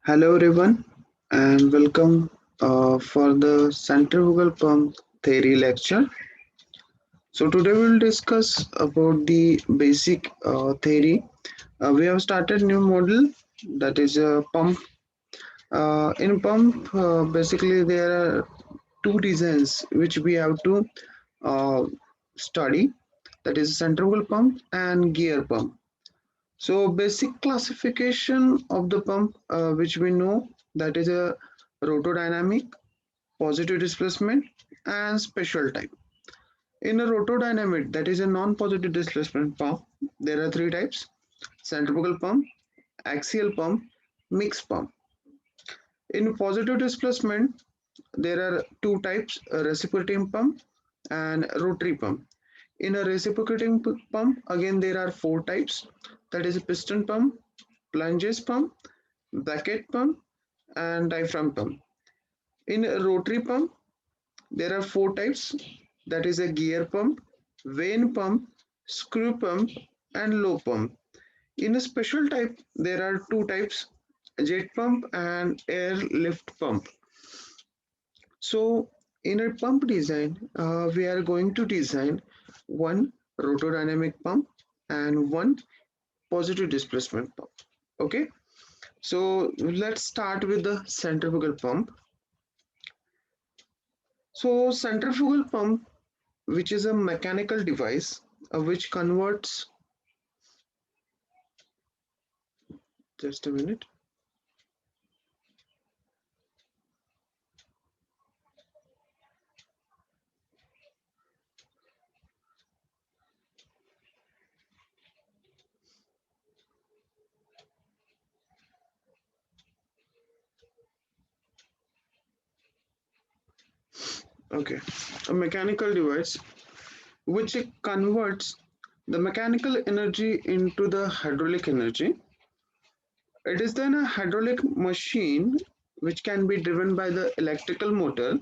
Hello everyone and welcome for the centrifugal pump theory lecture. So today we'll discuss about the basic theory. We have started new model, that is a pump. In pump, basically there are two designs which we have to uh, study, that is centrifugal pump and gear pump. So basic classification of the pump, which we know, that is a rotodynamic, positive displacement, and special type. In a rotodynamic, that is a non-positive displacement pump, there are three types: centrifugal pump, axial pump, mixed pump. In positive displacement, there are two types: a reciprocating pump and rotary pump. In a reciprocating pump, again there are four types, that is a piston pump, plunges pump, bracket pump, and diaphragm pump. In a rotary pump, there are four types, that is a gear pump, vane pump, screw pump, and low pump. In a special type, there are two types, jet pump and air lift pump. So in a pump design, we are going to design one rotodynamic pump and one positive displacement pump. Okay, so let's start with the centrifugal pump. So centrifugal pump, which is a mechanical device which converts, just a minute. Okay, a mechanical device which converts the mechanical energy into the hydraulic energy. It is then a hydraulic machine which can be driven by the electrical motor,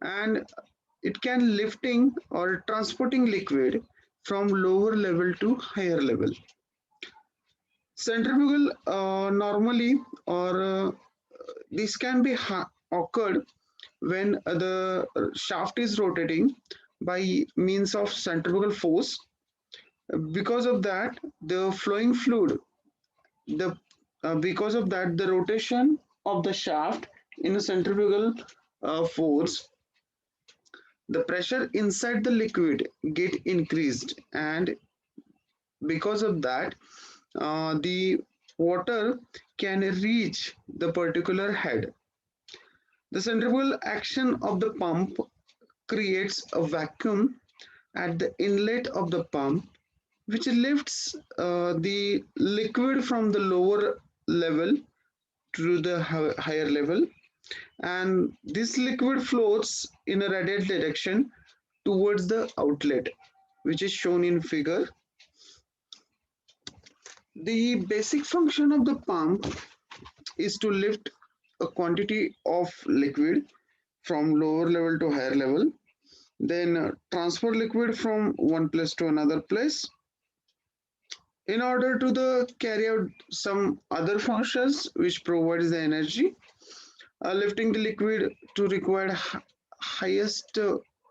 and it can lifting or transporting liquid from lower level to higher level. Centrifugal normally, or this can be occurred when the shaft is rotating by means of centrifugal force. Because of that, the flowing fluid, the because of that, the rotation of the shaft in a centrifugal force, the pressure inside the liquid get increased, and because of that, the water can reach the particular head. The centrifugal action of the pump creates a vacuum at the inlet of the pump, which lifts the liquid from the lower level to the higher level, and this liquid floats in a radial direction towards the outlet, which is shown in figure. The basic function of the pump is to lift a quantity of liquid from lower level to higher level, then transfer liquid from one place to another place. In order to the carry out some other functions which provides the energy, lifting the liquid to required highest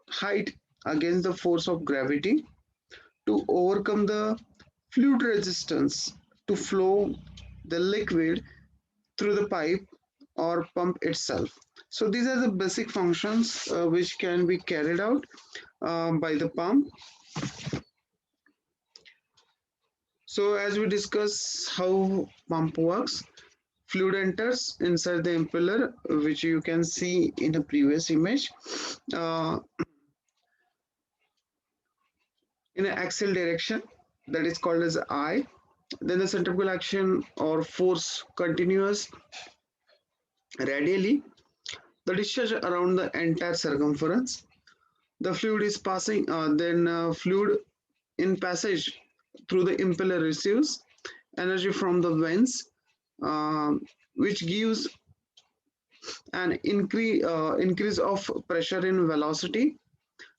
height against the force of gravity to overcome the fluid resistance to flow the liquid through the pipe or pump itself. So these are the basic functions which can be carried out by the pump. So as we discuss how pump works, fluid enters inside the impeller, which you can see in a previous image, uh, in an axial direction, that is called as I. Then the centrifugal action or force continues radially, the discharge around the entire circumference. The fluid is passing, then fluid in passage through the impeller receives energy from the vents, uh, which gives an increase of pressure and velocity.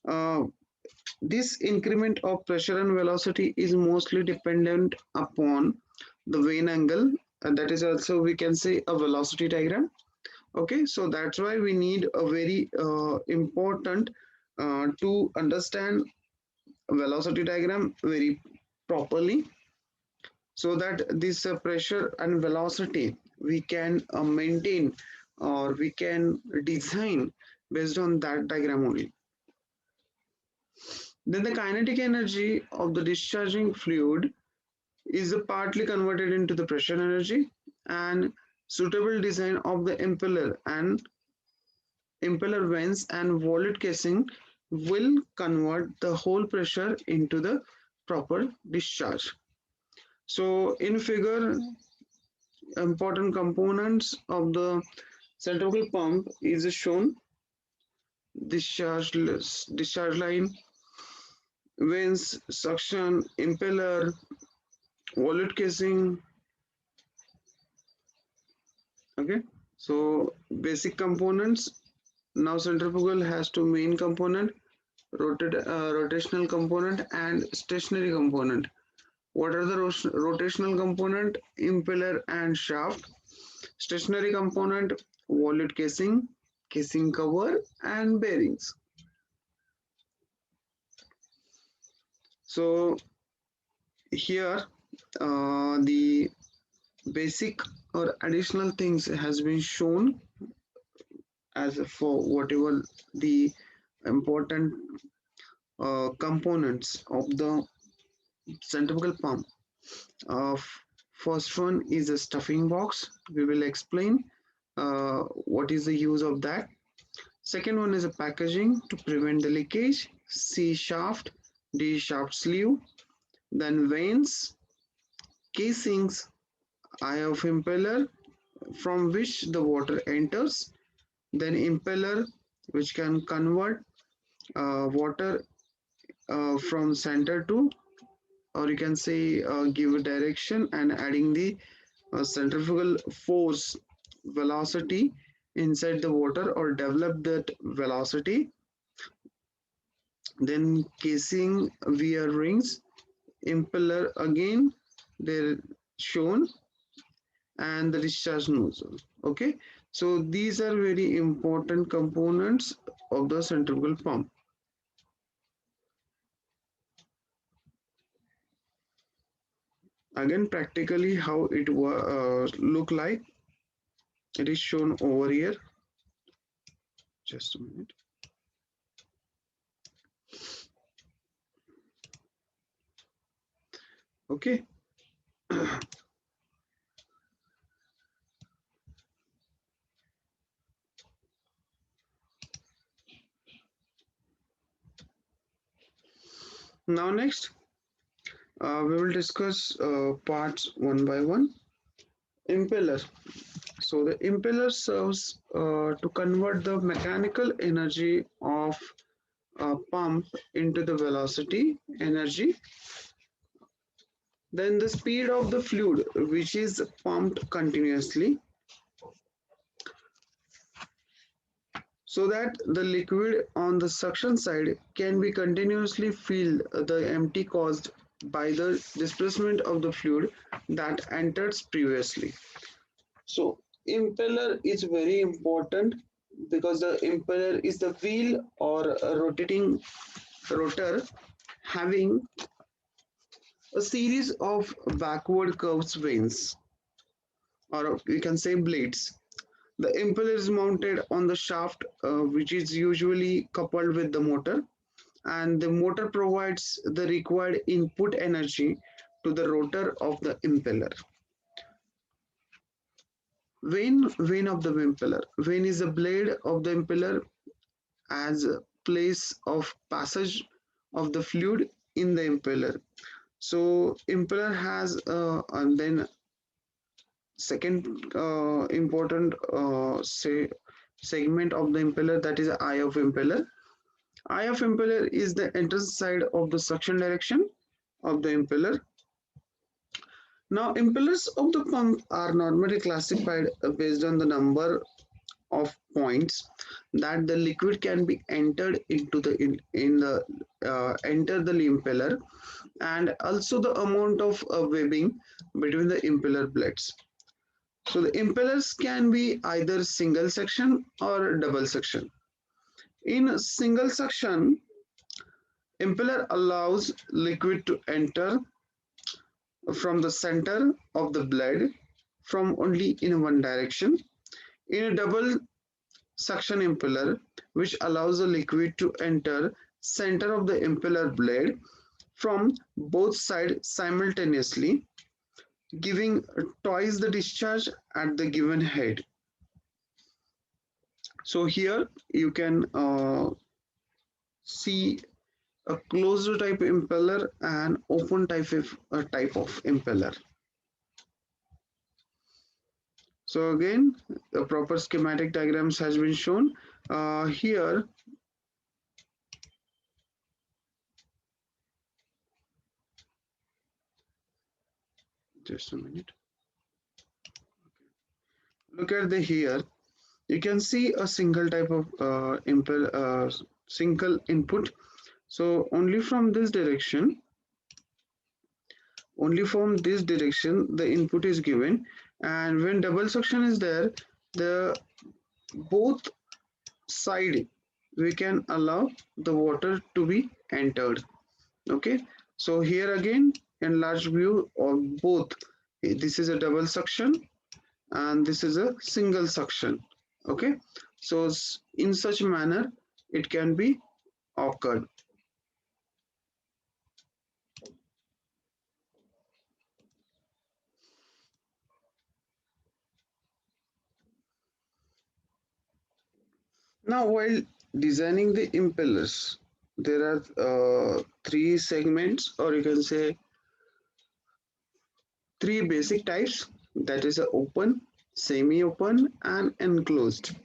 Uh, this increment of pressure and velocity is mostly dependent upon the vane angle and that is also we can say a velocity diagram. Okay, so that's why we need a very important to understand velocity diagram very properly, so that this pressure and velocity we can maintain or we can design based on that diagram only. Then the kinetic energy of the discharging fluid is partly converted into the pressure energy, and suitable design of the impeller vents and wallet casing will convert the whole pressure into the proper discharge. So in figure, important components of the centrifugal pump is shown: discharge line, vents, suction, impeller, wallet casing. Okay, so basic components. Now centrifugal has two main component: rotational component and stationary component. What are the rotational component? Impeller and shaft. Stationary component: wallet casing, casing cover, and bearings. So here the basic or additional things has been shown as for whatever the important components of the centrifugal pump. Uh, First one is a stuffing box. We will explain what is the use of that. Second one is a packaging to prevent the leakage. C shaft, D shaft sleeve, then vanes, casings, eye of impeller from which the water enters, then impeller which can convert water from center to, or you can say give a direction and adding the centrifugal force velocity inside the water or develop that velocity. Then casing wear rings, impeller again they're shown, and the discharge nozzle. Okay, so these are very important components of the centrifugal pump. Again, practically how it look like, it is shown over here. Just a minute. Okay. Now next, we will discuss parts one by one. Impeller. So the impeller serves to convert the mechanical energy of a pump into the velocity energy, then the speed of the fluid which is pumped continuously, so that the liquid on the suction side can be continuously filled the empty caused by the displacement of the fluid that entered previously. So impeller is very important because the impeller is the wheel or a rotating rotor having a series of backward curves vanes, or we can say blades. The impeller is mounted on the shaft, which is usually coupled with the motor, and the motor provides the required input energy to the rotor of the impeller. Vane of the impeller. Vane is the blade of the impeller as a place of passage of the fluid in the impeller. So impeller has and then second important say segment of the impeller, that is eye of impeller. Eye of impeller is the entrance side of the suction direction of the impeller. Now impellers of the pump are normally classified based on the number of points that the liquid can be entered into the in the enter the impeller, and also the amount of webbing between the impeller blades. So the impellers can be either single section or double section. In single section, impeller allows liquid to enter from the center of the blade from only in one direction. In a double suction impeller, which allows the liquid to enter center of the impeller blade from both sides simultaneously, giving twice the discharge at the given head. So here you can see a closed type impeller and open type of impeller. So again, the proper schematic diagrams has been shown here. Just a minute. Look at the here. You can see a single type of single input. So only from this direction the input is given, and when double suction is there, the both side we can allow the water to be entered. Okay, so here again in large view of both, this is a double suction and this is a single suction. Okay, so in such manner it can be occurred. Now while designing the impellers, there are three segments, or you can say three basic types, that is a open, semi-open and enclosed.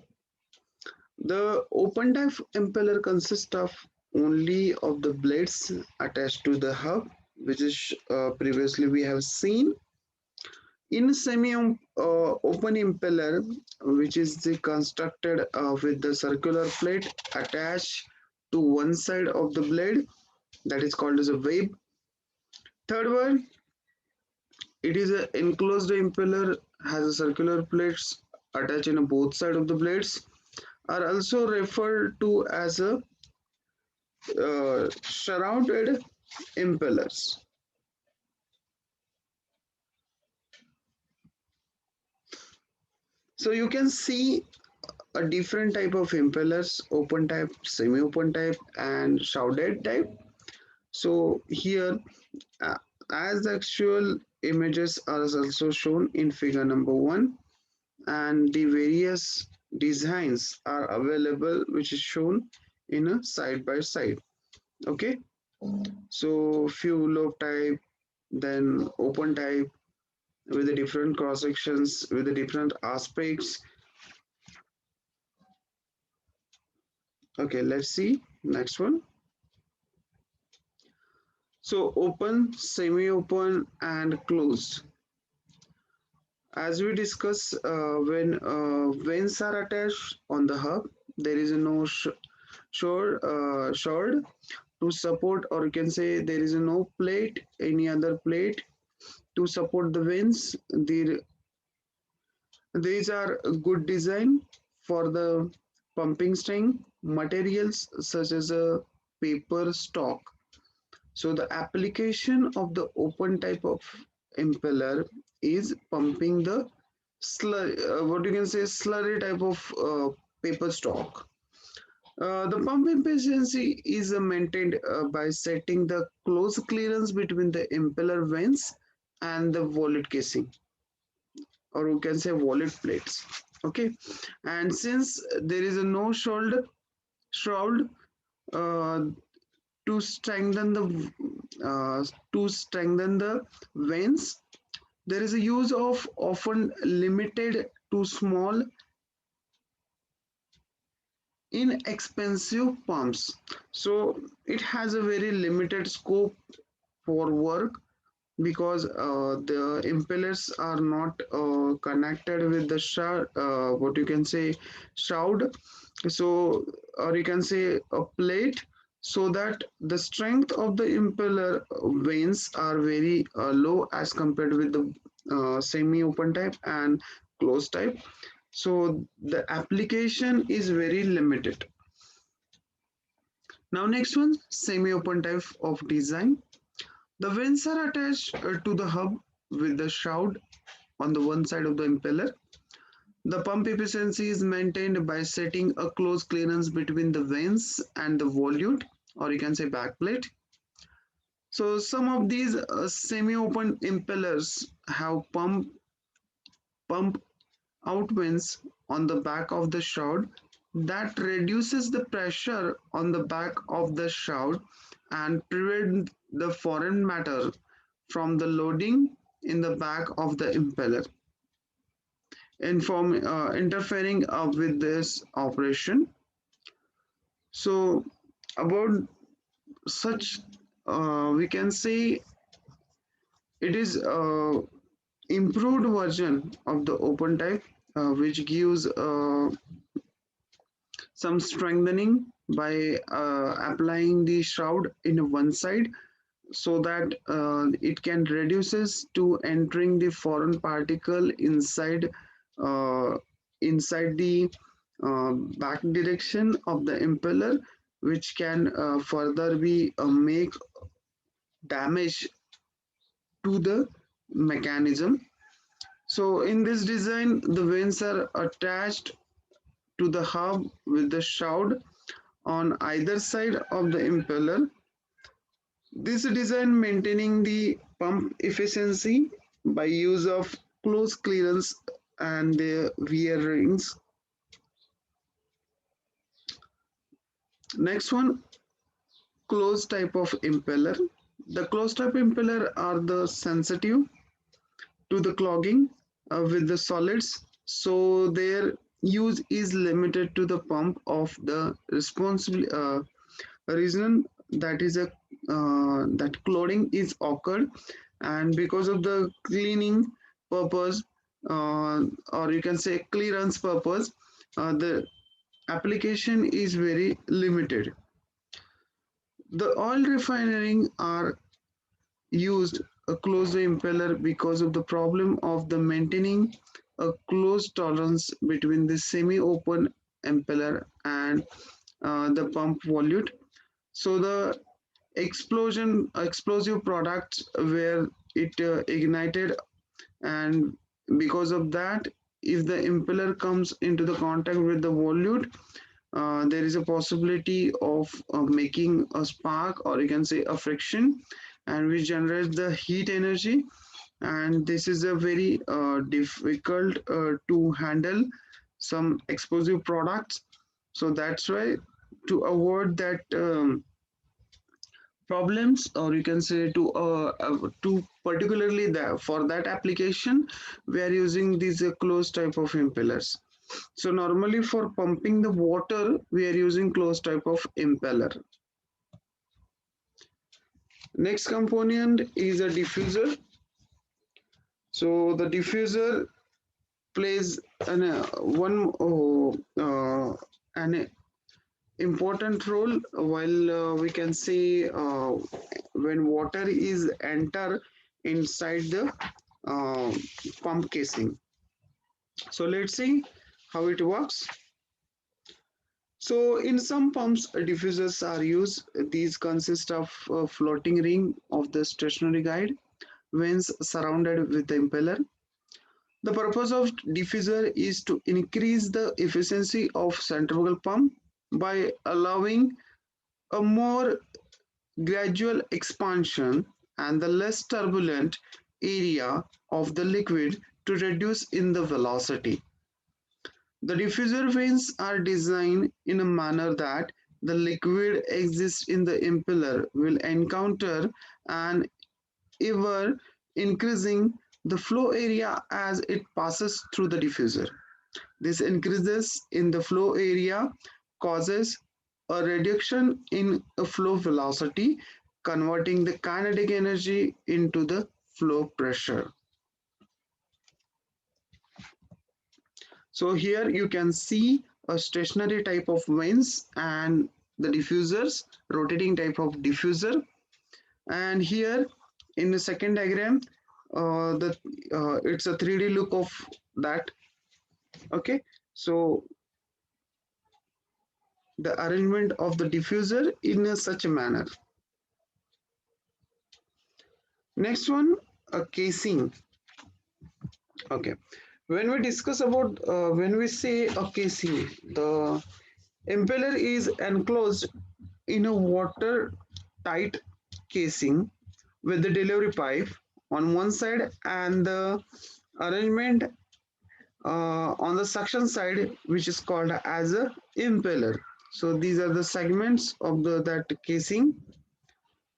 The open type impeller consists of only of the blades attached to the hub, which is previously we have seen. In semi-open impeller, which is the constructed with the circular plate attached to one side of the blade, that is called as a wave. Third one, it is an enclosed impeller, has a circular plates attached in both sides of the blades, are also referred to as a shrouded impellers. So you can see a different type of impellers: open type, semi-open type and shrouded type. So here uh, as the actual images are also shown in figure number 1, and the various designs are available, which is shown in a side by side. Okay, so few lobe type, then open type with the different cross sections with the different aspects. Okay, let's see next one. So open, semi-open and closed. As we discuss, when vanes are attached on the hub, there is no shroud to support, or you can say there is no plate, any other plate to support the vanes. These are a good design for the pumping string materials such as a paper stock. So the application of the open type of impeller is pumping the what you can say slurry type of paper stock. The pump efficiency is maintained by setting the close clearance between the impeller vanes and the wallet casing, or you can say wallet plates. Okay, and since there is a no shroud uh, to strengthen the veins, there is a use of often limited to small inexpensive pumps. So it has a very limited scope for work, because the impellers are not connected with the what you can say shroud, so, or you can say a plate, so that the strength of the impeller vanes are very low as compared with the semi open type and closed type. So the application is very limited. Now next one, semi-open type of design. The vents are attached to the hub with the shroud on the one side of the impeller. The pump efficiency is maintained by setting a close clearance between the vents and the volute, or you can say backplate. So some of these semi-open impellers have pump out vents on the back of the shroud that reduces the pressure on the back of the shroud and prevent the foreign matter from the loading in the back of the impeller, interfering with this operation. So about such, we can say it is improved version of the open type, which gives some strengthening by applying the shroud in one side, so that it can reduces to entering the foreign particle uh, inside the back direction of the impeller, which can further be make damage to the mechanism. So in this design, the vanes are attached to the hub with the shroud on either side of the impeller. This design maintaining the pump efficiency by use of close clearance and the wear rings. Next one, closed type of impeller. The closed type impeller are the sensitive to the clogging with the solids, so their use is limited to the pump of the responsible reason that is a that clogging is occurred, and because of the cleaning purpose, or you can say clearance purpose, the application is very limited. The oil refining are used a closed impeller because of the problem of the maintaining a close tolerance between the semi-open impeller and the pump volute. So the explosive products where it ignited, and because of that, if the impeller comes into the contact with the volute, there is a possibility of making a spark, or you can say a friction, and which generates the heat energy, and this is a very difficult to handle some explosive products. So that's why, to avoid that problems, or you can say to particularly that for that application, we are using these closed type of impellers. So normally for pumping the water, we are using closed type of impeller. Next component is a diffuser. So the diffuser plays an important role, while we can say when water is enter inside the uh, pump casing. So let's see how it works. So in some pumps, diffusers are used. These consist of a floating ring of the stationary guide vanes surrounded with the impeller. The purpose of diffuser is to increase the efficiency of centrifugal pump by allowing a more gradual expansion and the less turbulent area of the liquid to reduce in the velocity. The diffuser vanes are designed in a manner that the liquid exists in the impeller will encounter an ever increasing the flow area as it passes through the diffuser. This increases in the flow area causes a reduction in a flow velocity, converting the kinetic energy into the flow pressure. So here you can see a stationary type of vanes and the diffusers, rotating type of diffuser. And here in the second diagram, the it's a 3D look of that. Okay, so the arrangement of the diffuser in such a manner. Next one, a casing. Okay, when we discuss about when we say a casing, the impeller is enclosed in a watertight casing with the delivery pipe on one side and the arrangement on the suction side, which is called as a impeller. So these are the segments of the that casing.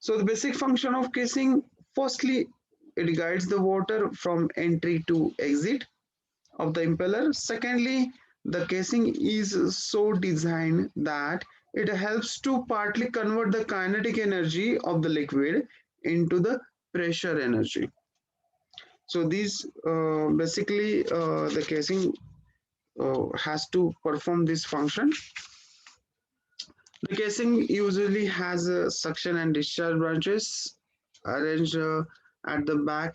So the basic function of casing, firstly, it guides the water from entry to exit of the impeller. Secondly, the casing is so designed that it helps to partly convert the kinetic energy of the liquid into the pressure energy. So these basically the casing has to perform this function. The casing usually has suction and discharge branches arranged at the back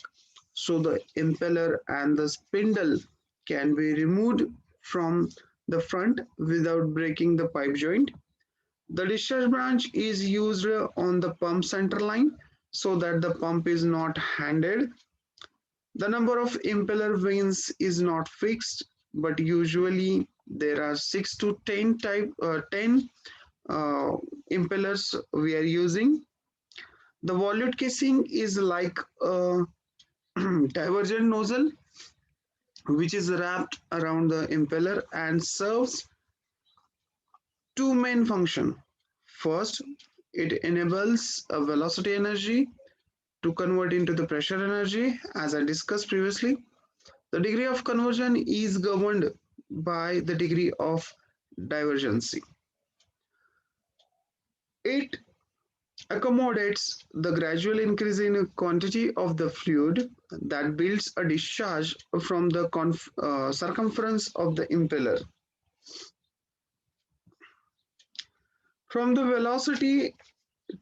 so the impeller and the spindle can be removed from the front without breaking the pipe joint. The discharge branch is used on the pump center line so that the pump is not handed. The number of impeller vanes is not fixed, but usually there are 6 to 10 uh, impellers we are using. The volute casing is like a divergent nozzle which is wrapped around the impeller and serves two main functions. First, it enables a velocity energy to convert into the pressure energy, as I discussed previously. The degree of conversion is governed by the degree of divergency. It accommodates the gradual increase in quantity of the fluid that builds a discharge from the circumference of the impeller. From the velocity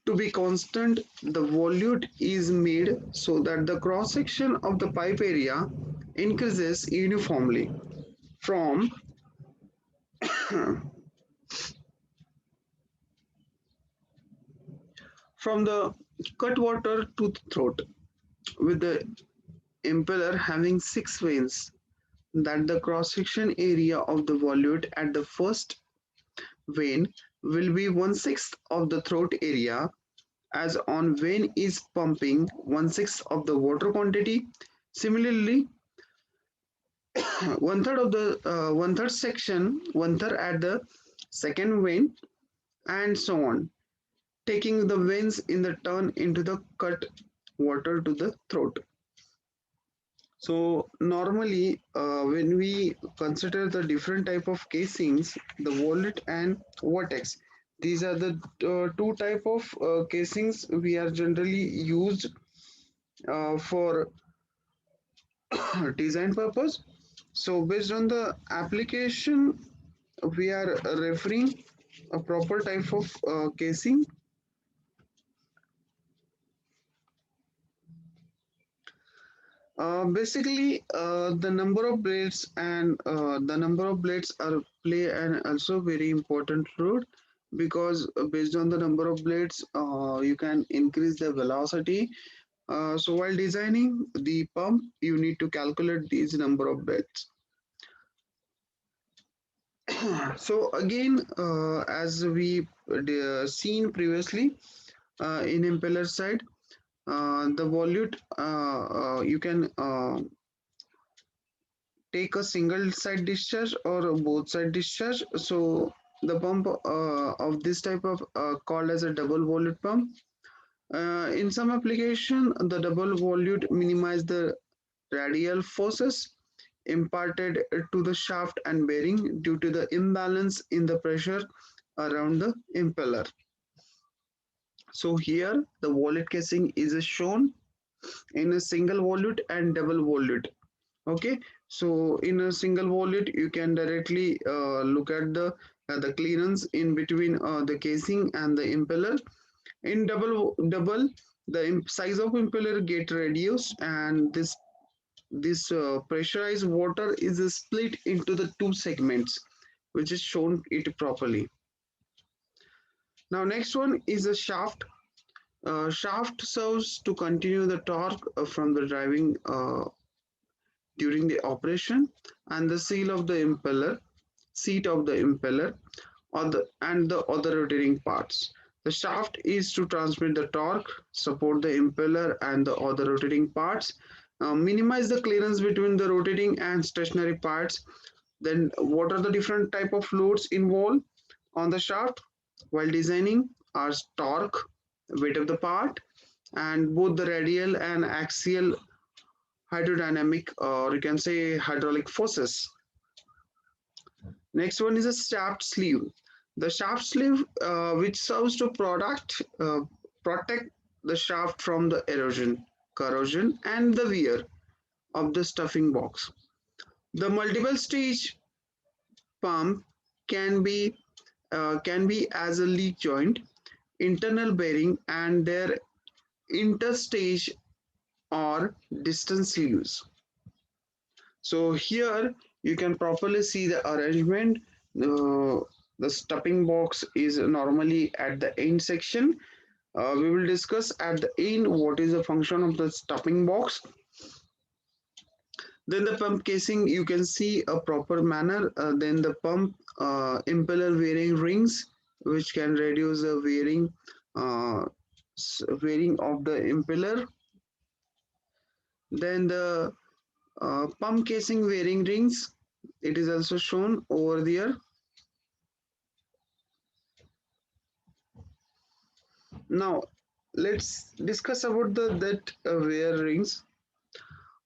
to be constant, the volute is made so that the cross section of the pipe area increases uniformly from from the cutwater to the throat, with the impeller having six vanes, that the cross-section area of the volute at the first vane will be one-sixth of the throat area, as on vane is pumping one-sixth of the water quantity. Similarly, one-third of the one-third section, one-third at the second vane, and so on, taking the veins in the turn into the cut water to the throat. So normally, when we consider the different type of casings, the wallet and vortex, these are the two type of casings we are generally used for design purpose. So based on the application, we are referring a proper type of casing. Basically, the number of blades and the number of blades are play an also very important role, because based on the number of blades, you can increase the velocity. So while designing the pump, you need to calculate these number of blades. So again, as we seen previously in impeller side, the volute you can take a single side discharge or a both side discharge. So the pump of this type of called as a double volute pump. In some application, the double volute minimize the radial forces imparted to the shaft and bearing due to the imbalance in the pressure around the impeller. So here the volute casing is shown in a single volute and double volute. Okay, so in a single volute you can directly look at the clearance in between the casing and the impeller. In double the size of impeller get reduced, and this this pressurized water is split into the two segments, which is shown it properly. Now next one is a shaft. Shaft serves to continue the torque from the driving during the operation, and the seal of the impeller, seat of the impeller, and the other rotating parts. The shaft is to transmit the torque, support the impeller and the other rotating parts, minimize the clearance between the rotating and stationary parts. Then, what are the different type of loads involved on the shaft while designing? Are torque, weight of the part, and both the radial and axial hydrodynamic, or you can say hydraulic forces. Next one is a shaft sleeve. The shaft sleeve, which serves to protect the shaft from the erosion, corrosion, and the wear of the stuffing box. The multiple stage pump can be as a leak joint, internal bearing, and their interstage or distance sleeves. So here you can properly see the arrangement. The stuffing box is normally at the end section. We will discuss at the end what is the function of the stuffing box. Then the pump casing, you can see a proper manner. Then the pump impeller wearing rings, which can reduce the uh, wearing of the impeller. Then the pump casing wearing rings, it is also shown over there. Now let's discuss about the that wear rings.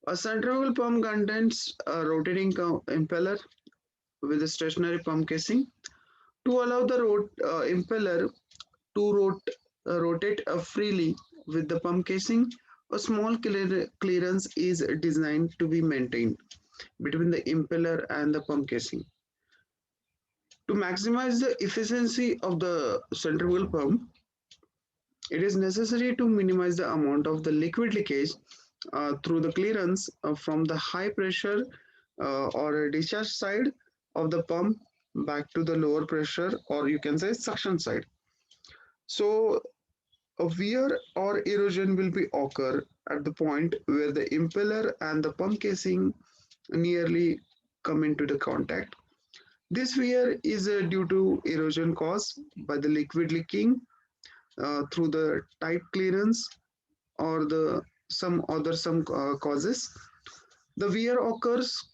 A centrifugal pump contains a rotating impeller with a stationary pump casing. To allow the impeller to rotate freely with the pump casing, a small clearance is designed to be maintained between the impeller and the pump casing. To maximize the efficiency of the centrifugal pump, it is necessary to minimize the amount of the liquid leakage through the clearance from the high pressure or discharge side of the pump back to the lower pressure, or you can say suction side. So a wear or erosion will be occur at the point where the impeller and the pump casing nearly come into the contact. This wear is due to erosion caused by the liquid leaking through the tight clearance or the some causes. The wear occurs,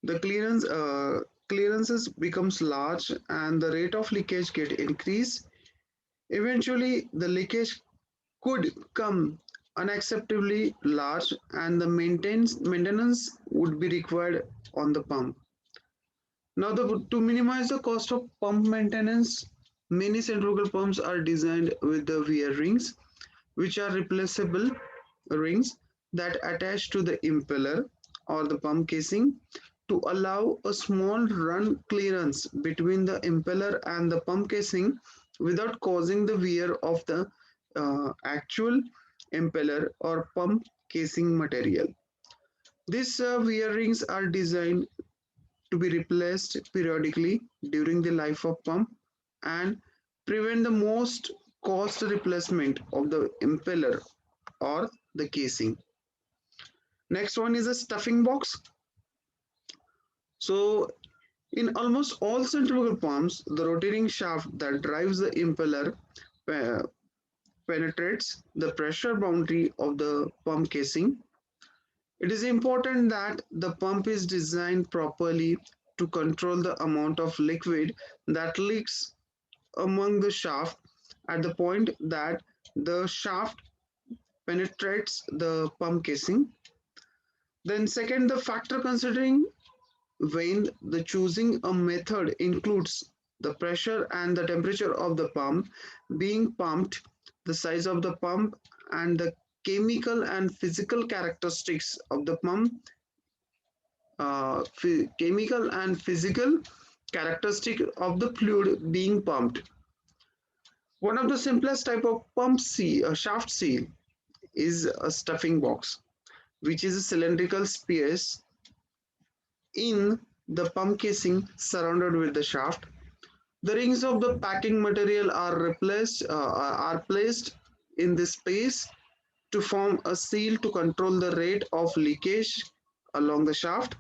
the clearances becomes large and the rate of leakage get increased. Eventually, the leakage could come unacceptably large and the maintenance would be required on the pump. Now, to minimize the cost of pump maintenance, many centrifugal pumps are designed with the wear rings, which are replaceable rings that attach to the impeller or the pump casing to allow a small run clearance between the impeller and the pump casing without causing the wear of the actual impeller or pump casing material. These wear rings are designed to be replaced periodically during the life of pump and prevent the most cost replacement of the impeller or the casing. Next one is a stuffing box. So in almost all centrifugal pumps, the rotating shaft that drives the impeller penetrates the pressure boundary of the pump casing. It is important that the pump is designed properly to control the amount of liquid that leaks among the shaft at the point that the shaft penetrates the pump casing. Then second, the factor considering when the choosing a method includes the pressure and the temperature of the pump being pumped, the size of the pump, and the chemical and physical characteristics of the pump, chemical and physical characteristic of the fluid being pumped. One of the simplest type of pump seal, shaft seal, is a stuffing box. which is a cylindrical space in the pump casing surrounded with the shaft. The rings of the packing material are placed in this space to form a seal to control the rate of leakage along the shaft.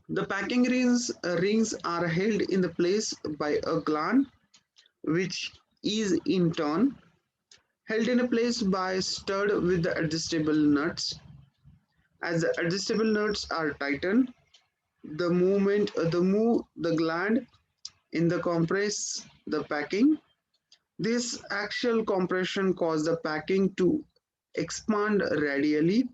The packing rings are held in the place by a gland, which is in turn held in a place by stud with the adjustable nuts. As the adjustable nuts are tightened, the move the gland in the compress the packing. This axial compression causes the packing to expand radially,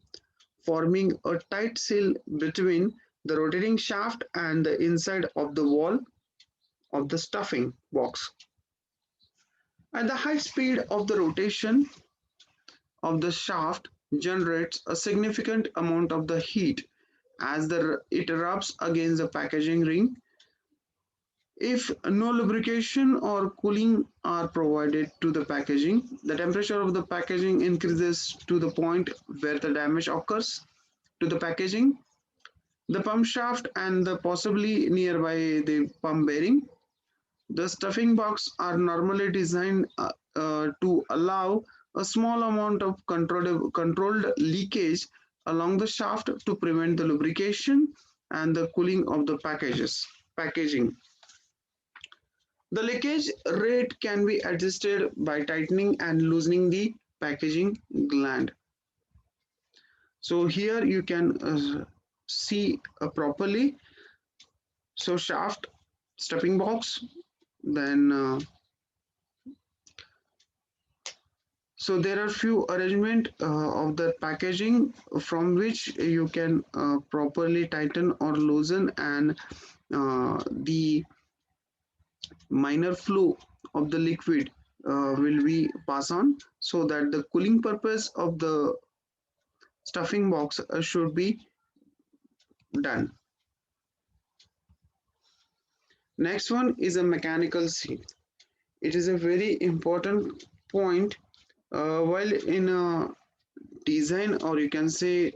forming a tight seal between the rotating shaft and the inside of the wall of the stuffing box. At the high speed of the rotation of the shaft generates a significant amount of the heat as it rubs against the packaging ring. If no lubrication or cooling are provided to the packaging, the temperature of the packaging increases to the point where the damage occurs to the packaging, the pump shaft, and the possibly nearby the pump bearing. The stuffing box are normally designed to allow a small amount of controlled leakage along the shaft to prevent the lubrication and the cooling of the packaging. The leakage rate can be adjusted by tightening and loosening the packaging gland. So here you can see properly. So shaft, stuffing box, then so there are few arrangement of the packaging from which you can properly tighten or loosen, and the minor flow of the liquid will be passed on so that the cooling purpose of the stuffing box should be done. Next one is a mechanical seal. It is a very important point while in a design, or you can say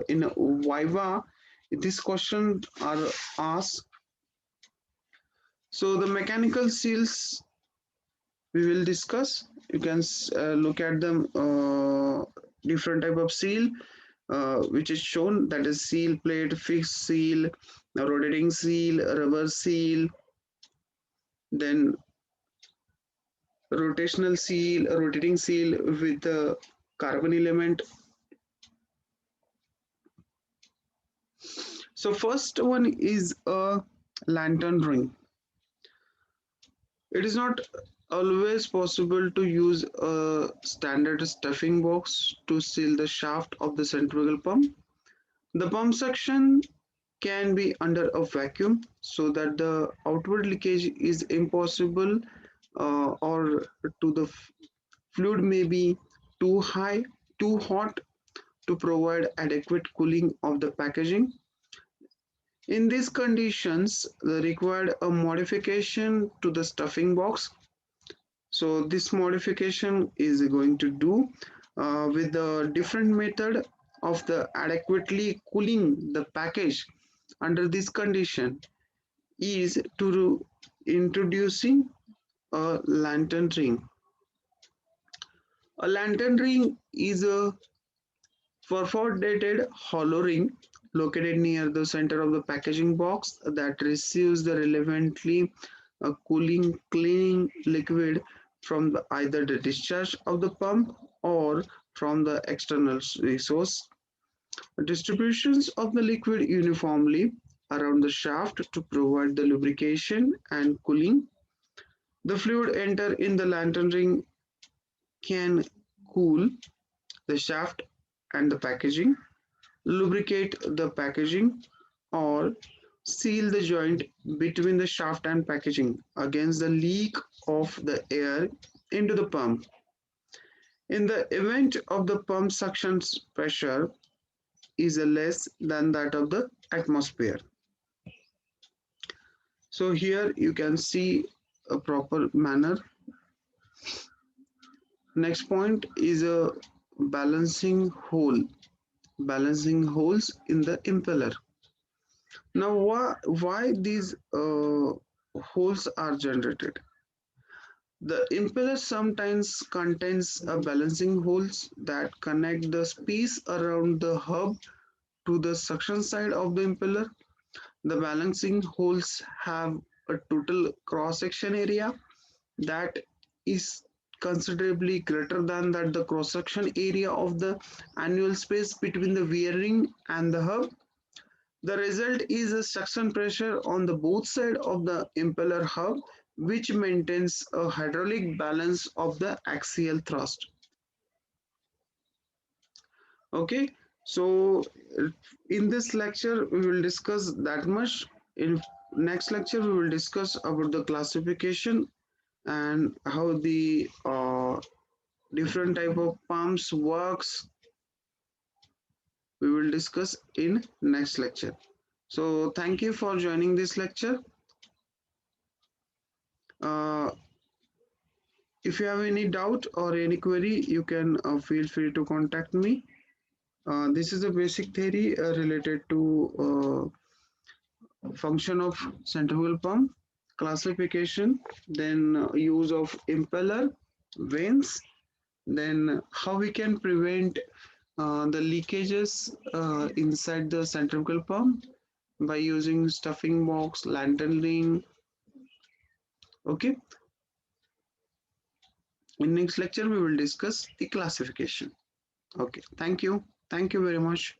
in a Viva, this question are asked. So the mechanical seals we will discuss. You can look at them different type of seal which is shown, that is seal plate, fixed seal, a rotating seal, a rubber seal, then rotational seal, a rotating seal with a carbon element. So first one is a lantern ring. It is not always possible to use a standard stuffing box to seal the shaft of the centrifugal pump. The pump suction can be under a vacuum so that the outward leakage is impossible, or to the fluid may be too high, too hot to provide adequate cooling of the packaging. In these conditions, they required a modification to the stuffing box. So this modification is going to do with the different method of the adequately cooling the package under this condition is to introducing a lantern ring. A lantern ring is a perforated hollow ring located near the center of the packaging box that receives the relevantly cooling cleaning liquid from either the discharge of the pump or from the external resource. Distributions of the liquid uniformly around the shaft to provide the lubrication and cooling. The fluid enter in the lantern ring can cool the shaft and the packaging, lubricate the packaging, or seal the joint between the shaft and packaging against the leak of the air into the pump. In the event of the pump suction pressure is less than that of the atmosphere. So here you can see a proper manner. Next point is a balancing hole. balancing holes in the impeller. Now, why these holes are generated? The impeller sometimes contains a balancing holes that connect the space around the hub to the suction side of the impeller. The balancing holes have a total cross-section area that is considerably greater than that the cross-section area of the annual space between the wear ring and the hub. The result is a suction pressure on the both sides of the impeller hub, which maintains a hydraulic balance of the axial thrust. Okay, so in this lecture we will discuss that much. In next lecture we will discuss about the classification and how the different type of pumps works. We will discuss in next lecture. So thank you for joining this lecture. uh, if you have any doubt or any query, you can feel free to contact me. This is a basic theory related to function of centrifugal pump, classification, then use of impeller, vanes, then how we can prevent the leakages inside the centrifugal pump by using stuffing box, lantern ring. Okay, in next lecture we will discuss the classification. Okay, thank you very much.